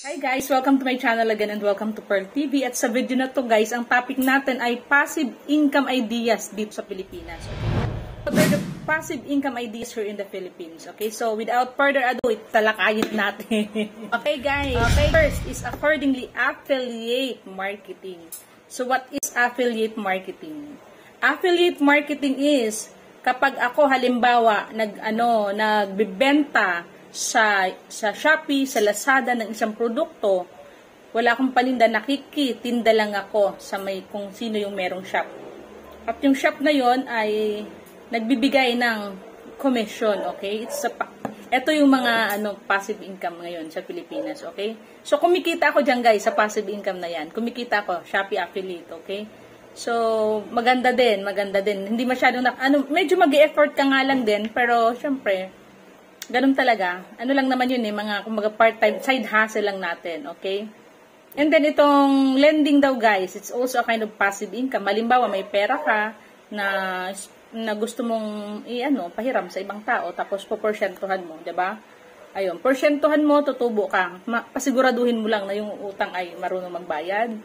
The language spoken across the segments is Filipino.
Hi guys! Welcome to my channel again and welcome to Pearl TV. At sa video na to guys, ang topic natin ay passive income ideas dito sa Pilipinas. Okay? What are the passive income ideas here in the Philippines? Okay, so without further ado, talakayin natin. Okay guys, first is accordingly affiliate marketing. So what is affiliate marketing? Affiliate marketing is kapag ako halimbawa nagbebenta sa Shopee, sa Lazada ng isang produkto, wala akong paninda, nakikitinda lang ako sa kung sino yung merong shop. At yung shop na yon ay nagbibigay ng commission, okay? Ito yung mga passive income ngayon sa Pilipinas, okay? So kumikita ako diyan guys sa passive income na yan. Kumikita ako, Shopee affiliate, okay? So maganda din. Hindi masyadong medyo mag-e-effort ka nga lang din, pero syempre ganun talaga. Ano lang naman yun kumbaga part-time, side hustle lang natin, okay? And then itong lending daw guys, it's also a kind of passive income. Halimbawa, may pera ka na gusto mong pahiram sa ibang tao, tapos poporsyentuhan mo, 'di ba? Ayun, porsyentuhan mo, tutubo ka. Pasiguraduhin mo lang na yung utang ay marunong magbayad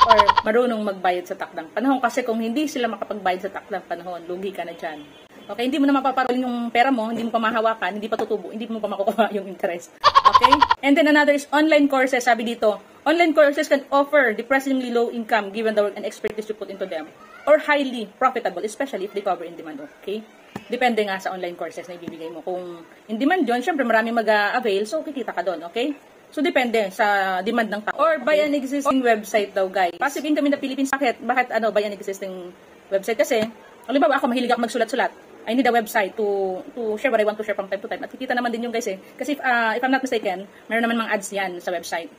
or marunong magbayad sa takdang panahon. Kasi kung hindi sila makapagbayad sa takdang panahon, lugi ka na dyan. Okay, hindi mo na mapaparol yung pera mo, hindi mo pa mahawakan, hindi pa tutubo, hindi mo pa makukuha yung interest. Okay? And then another is online courses. Sabi dito, online courses can offer depressingly low income given the work and expertise you put into them, or highly profitable, especially if they cover in demand. Okay? Depende nga sa online courses na ibibigay mo. Kung in demand yun, syempre maraming mag-avail, so kikita ka doon. Okay? So depende sa demand ng tao. Or buy an existing website daw, guys. Passive income in the Philippines. Bakit buy an existing website? Kasi, halimbawa ako mahilig ako magsulat-sulat. I need a website to share what I want to share from time to time. At kikita naman din yung guys Kasi if I'm not mistaken, meron naman mga ads yan sa website.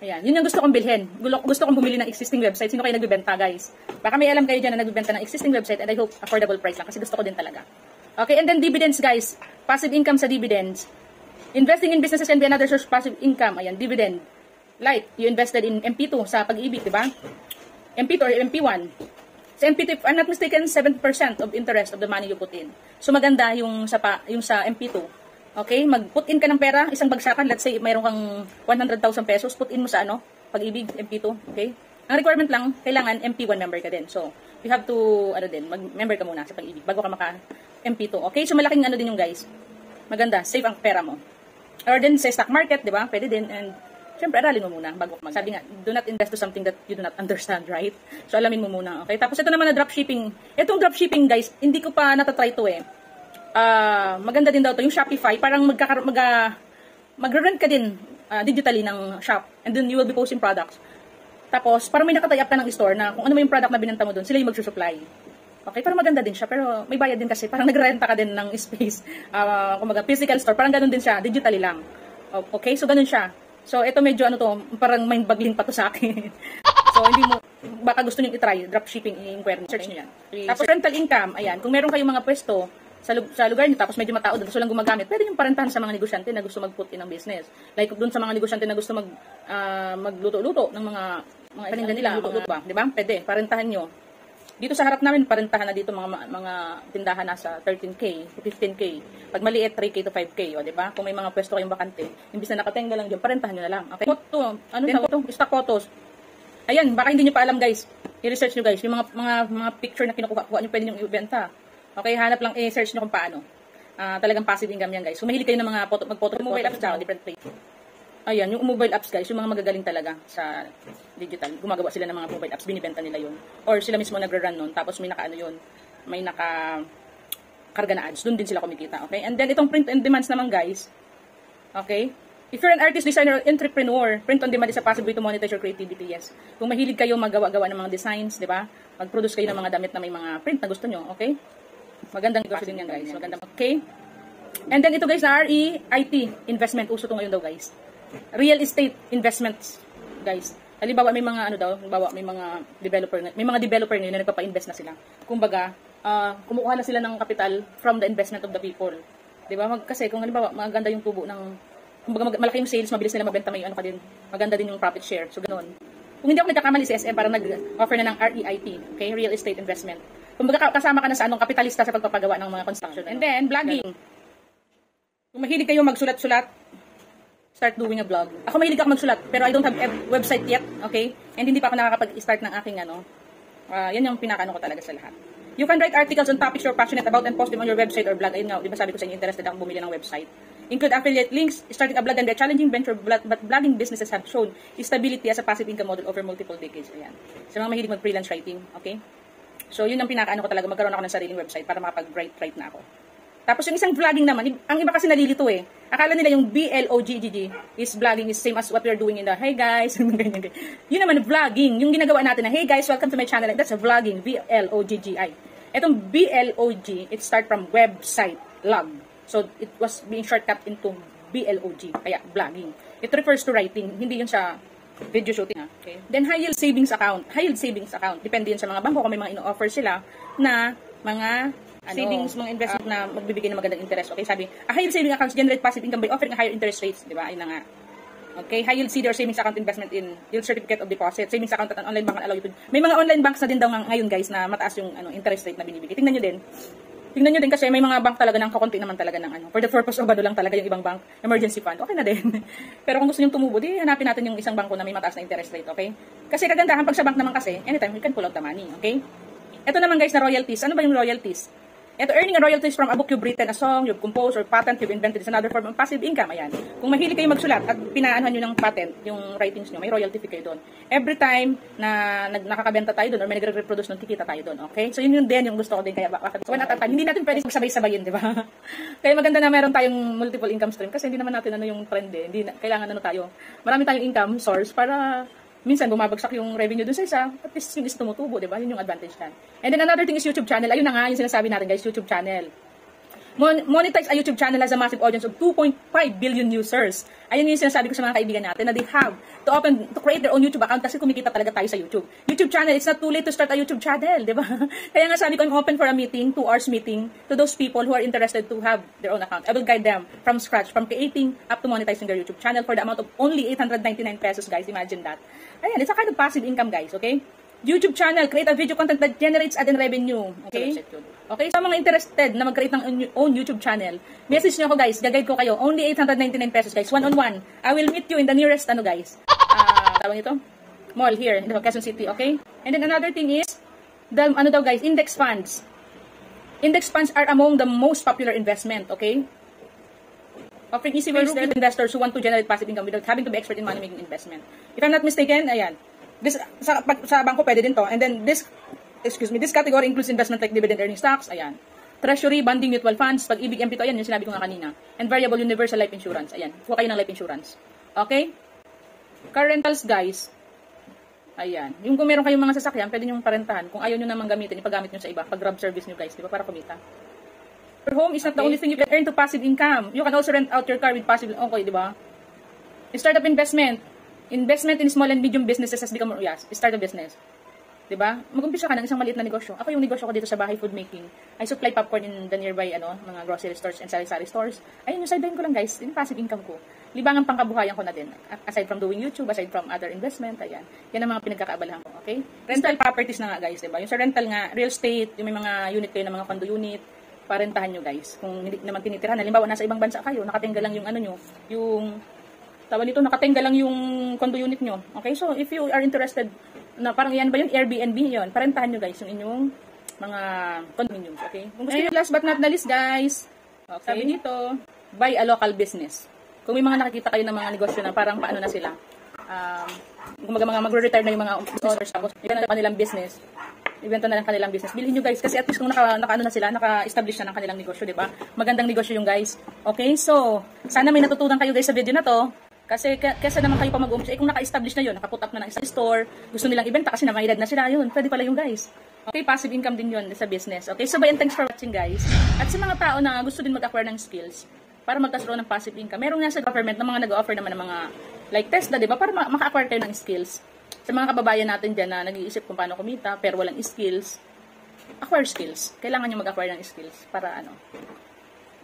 Ayan. Yun yung gusto kong bilhin. Gusto kong bumili ng existing website. Sino kayo nagbibenta guys? Baka may alam kayo dyan na nagbibenta ng existing website and I hope affordable price lang kasi gusto ko din talaga. Okay, and then dividends guys. Passive income sa dividends. Investing in businesses can be another source of passive income. Ayan, dividend. Like, you invested in MP2 sa Pag-ibig, di ba? MP2 or MP1. Sa MP2, if I'm not mistaken, 7% of interest of the money you put in. So maganda yung sa MP2. Okay? Mag-put in ka ng pera, isang bagsakan, let's say mayroon kang 100,000 pesos, put in mo sa Pag-ibig, MP2. Okay? Ang requirement lang, kailangan MP1 member ka din. So, you have to, mag-member ka muna sa Pag-ibig bago ka maka-MP2. Okay? So malaking din yung guys. Maganda, save ang pera mo. Or then sa stock market, di ba? Pwede din. And syempre, aralin mo muna bago sabi nga, do not invest to something that you do not understand, right? So, alamin mo muna, okay? Tapos, ito naman na dropshipping. Itong dropshipping, guys, hindi ko pa natatry to maganda din daw to yung Shopify. Parang mag-rent ka din digitally ng shop. And then, you will be posting products. Tapos, parang may nakatay up ka ng store na kung ano yung product na binenta mo doon, sila yung mag-supply. Okay? Parang maganda din siya. Pero, may bayad din kasi. Parang nagrenta ka din ng space. Kumbaga, physical store. Parang ganun din siya. Digitally lang. Okay? So, ganun siya. So, ito medyo parang mind-boggling pa to sa akin. So, baka gusto nyo i-try, dropshipping, i-inquire nyo, search nyo yan. Tapos, rental income, ayan, kung meron kayong mga pwesto sa lugar nyo, tapos medyo matao doon, gusto lang gumagamit, pwede yung parentahan sa mga negosyante na gusto mag-put in ng business. Like, doon sa mga negosyante na gusto magluto-luto ng mga paninda nila, luto-luto ba? Di ba? Pwede, parentahan nyo. Dito sa harap namin, parentahan na dito mga tindahan nasa 13K to 15K. Pag maliit, 3K to 5K, o, diba? Kung may mga pwesto kayong bakante, imbis na nakatenga lang dyan, parentahan nyo na lang. Okay? Stock photos. Ayan, baka hindi nyo pa alam guys. I-research nyo guys. Yung mga picture na kinukuha nyo, pwede nyo i-ibenta. Okay, hanap lang, i-search nyo kung paano. Talagang passive income yan guys. Kung mahilig kayo ng mga mag-photo, mobile apps na, different place. Ayan, yung mobile apps guys, yung mga magagaling talaga sa digital. Gumagawa sila ng mga mobile apps, binibenta nila yun. Or sila mismo nagre-run nun, tapos may may naka-karga na ads. Doon din sila kumikita, okay? And then, itong print on demands naman guys, okay? If you're an artist, designer, or entrepreneur, print on demand is a possible way to monetize your creativity, yes. Kung mahilig kayo magawa-gawa ng mga designs, di ba? Mag-produce kayo ng mga damit na may mga print na gusto nyo, okay? Magandang negosyo din yan guys. Magandang, okay? And then, ito guys, na REIT investment, uso to ngayon daw guys. Real estate investments, guys. Halimbawa may mga may mga developer ngayon na nagpapa-invest na sila. Kumbaga, kumukuha na sila ng capital from the investment of the people. 'Di ba? Kasi kung halimbawa maganda yung tubo ng kumbaga malaki yung sales, mabilis nila mabenta, may maganda din yung profit share. So ganoon. Kung hindi ako nagkakamali, si SM parang nag-offer na ng REIT, okay? Real estate investment. Kumbaga kasama ka na sa kapitalista sa pagpapagawa ng mga construction. And then vlogging. Kung mahilig kayo magsulat-sulat, start doing a vlog. Ako mahilig ako magsulat, pero I don't have a website yet, okay? And hindi pa ako nakakapag-start ng aking yan yung pinakaano ko talaga sa lahat. You can write articles on topics you're passionate about and post them on your website or blog. Ayun nga, di ba sabi ko sa inyo, interested akong bumili ng website. Include affiliate links. Starting a blog can be a challenging venture, but blogging businesses have shown stability as a passive income model over multiple decades. Ayan. Sa mga mahilig mag-freelance writing, okay? So, yun ang pinakaano ko talaga, magkaroon ako ng sariling website para makapag-write na ako. Tapos yung isang vlogging naman, ang iba kasi nalilito eh. Akala nila yung BLOGGG is vlogging is same as what we are doing in the, hey guys, ganyan. Yun naman, vlogging. Yung ginagawa natin na, hey guys, welcome to my channel. That's a vlogging, VLOGGI. Etong BLOG, it start from website, log. So, it was being shortcut into BLOG, kaya vlogging. It refers to writing, hindi yun sa video shooting. Okay? Then, high yield savings account. High yield savings account. Depende yun sa mga bangko kung may mga ino-offer sila na mga savings, mga investment na magbibigay ng magandang interest. Okay, sabi, a high yield savings accounts generate passive income by offering a higher interest rates. Di ba? Ayun na nga. Okay, high yield CD or savings account investment in yield certificate of deposit. Savings account at an online bank allow you to. May mga online banks na din daw ngayon guys na mataas yung interest rate na binibigay. Tingnan nyo din. Tingnan nyo din kasi may mga bank talaga ng kakunti naman talaga ng for the purpose of lang talaga yung ibang bank, emergency fund. Okay na din. Pero kung gusto nyo tumubo, di hanapin natin yung isang bangko na may mataas na interest rate, okay? Kasi kagandahan pag sa bank naman kasi, anytime we can pull out the money, okay? Ito naman guys na royalties. Ano ba yung royalties? Ito, earning a royalties from a book you've written, a song you've composed, or patent you've invented is another form of passive income. Ayan. Kung mahilig kayo magsulat at pinaanuhan nyo ng patent, yung writings nyo, may royalty fee kayo doon. Every time na nakakabenta tayo doon or may nagre-reproduce nun, kikita tayo doon. Okay? So, yun din yung gusto ko din. Kaya bakit? So, hindi natin pwede magsabay-sabayin, di ba? Kaya maganda na meron tayong multiple income stream kasi hindi naman natin yung trend eh. Hindi kailangan tayo. Marami tayong income source para minsan bumabagsak yung revenue dun sa isa, at least yung is tumutubo, di ba? Yun yung advantage yan. And then another thing is YouTube channel. Ayun na nga, yung sinasabi natin guys, YouTube channel. Monetize a YouTube channel has a massive audience of 2.5 billion users. Ayun yung sinasabi ko sa mga kaibigan natin na they have to create their own YouTube account kasi kumikita talaga tayo sa YouTube. YouTube channel, it's not too late to start a YouTube channel, di ba? Kaya nga sabi ko, I'm open for a meeting, 2 hours meeting, to those people who are interested to have their own account. I will guide them from scratch, from creating up to monetizing their YouTube channel for the amount of only 899 pesos, guys. Imagine that. Ayan, it's a kind of passive income, guys, okay? YouTube channel, create a video content that generates ad and revenue. Okay? Okay, sa mga interested na mag-create ng own YouTube channel, message nyo ako, guys. Gagayad ko kayo. Only 899 pesos, guys. One-on-one. I will meet you in the nearest, guys. Tawag ito? Mall here in the Quezon City, okay? And then another thing is, guys, index funds. Index funds are among the most popular investment, okay? Offering easy ways to investors who want to generate passive income without having to be expert in money-making investment. If I'm not mistaken, ayan. Sa bangko pwede din to. And then this category includes investment like dividend earning stocks, ayan. Treasury, bonding, mutual funds, pag-ibig MP to, ayan, yung sinabi ko nga kanina. And variable universal life insurance, ayan. Kuha kayo ng life insurance. Okay? Car rentals, guys. Ayan. Yung kung meron kayong mga sasakyan, pwede nyo parentahan. Kung ayaw nyo naman gamitin, ipagamit nyo sa iba. Pag-grab service nyo, guys, di ba? Para kumita. Your home is not the only thing you can earn to passive income. You can also rent out your car with passive, okay, di ba? Startup investment. Investment in small and medium businesses has become more, yes, start a business. Diba? Mag-umpisa ka ng isang maliit na negosyo. Ako yung negosyo ko dito sa bahay, food making. I supply popcorn in the nearby, mga grocery stores and sari-sari stores. Ayun, yung sideline ko lang, guys. Yung passive income ko. Libangan pangkabuhayan ko na din. Aside from doing YouTube, aside from other investment, ayan. Yan ang mga pinagkakaabalahan ko, okay? Rental properties na nga, guys, diba? Yung sa rental nga, real estate, yung may mga unit kayo ng mga condo unit, parentahan nyo, guys. Kung hindi naman tinitirahan, halimbawa, nasa ibang bansa kayo, nakatingga lang yung nyo, yung tawag dito, nakatenga lang yung condo unit nyo. Okay, so if you are interested, na parang yan ba yung Airbnb yun, parentahan nyo guys yung inyong mga condominiums. Okay, kung gusto nyo, last but not the least guys, okay, sabi dito, buy a local business. Kung may mga nakikita kayo ng mga negosyo na parang paano na sila, kung mga magre-retire na yung mga owners, tapos ibenta na kanilang business, ibenta na lang kanilang business. Bilhin nyo guys, kasi at least kung naka-establish na ng kanilang negosyo, diba? Magandang negosyo yung guys. Okay, so, sana may natutunan kayo guys sa video na to. Kasi kesa naman kayo pa mag-umpisa, kung naka-establish na yun, nakaput up na ng isang store, gusto nilang ibenta kasi na may edad na sila, yun, pwede pala yung guys. Okay, passive income din yun sa business. Okay, so bayan, thanks for watching guys. At sa mga tao na gusto din mag-acquire ng skills, para magkaroon ng passive income, meron nga sa government na mga nag-offer naman ng mga, like TESDA, diba? Para maka-acquire kayo ng skills. Sa mga kababayan natin dyan na nag-iisip kung paano kumita, pero walang skills, acquire skills. Kailangan nyo mag-acquire ng skills para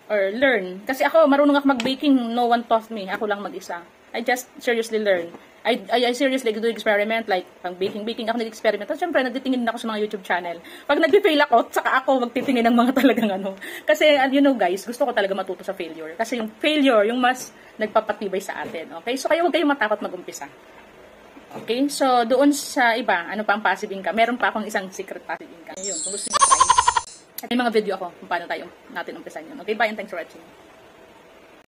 or learn. Kasi ako, marunong ako mag-baking, no one taught me. Ako lang mag-isa. I just seriously learn. I seriously do experiment, like, pang baking ako nag-experiment. At syempre, nagtitingin din ako sa mga YouTube channel. Pag nag-fail ako, saka ako magtitingin ng mga talagang ano. Kasi, you know guys, gusto ko talaga matuto sa failure. Kasi yung failure, yung mas nagpapatibay sa atin. Okay? So, kayo huwag kayong matakot mag-umpisa. Okay? So, doon sa iba, ano pa ang passive income? Meron pa akong isang secret passive income. Ayun, kung gusto nyo try. May mga video ako kung paano natin umpisan yun. Okay, bye and thanks for watching.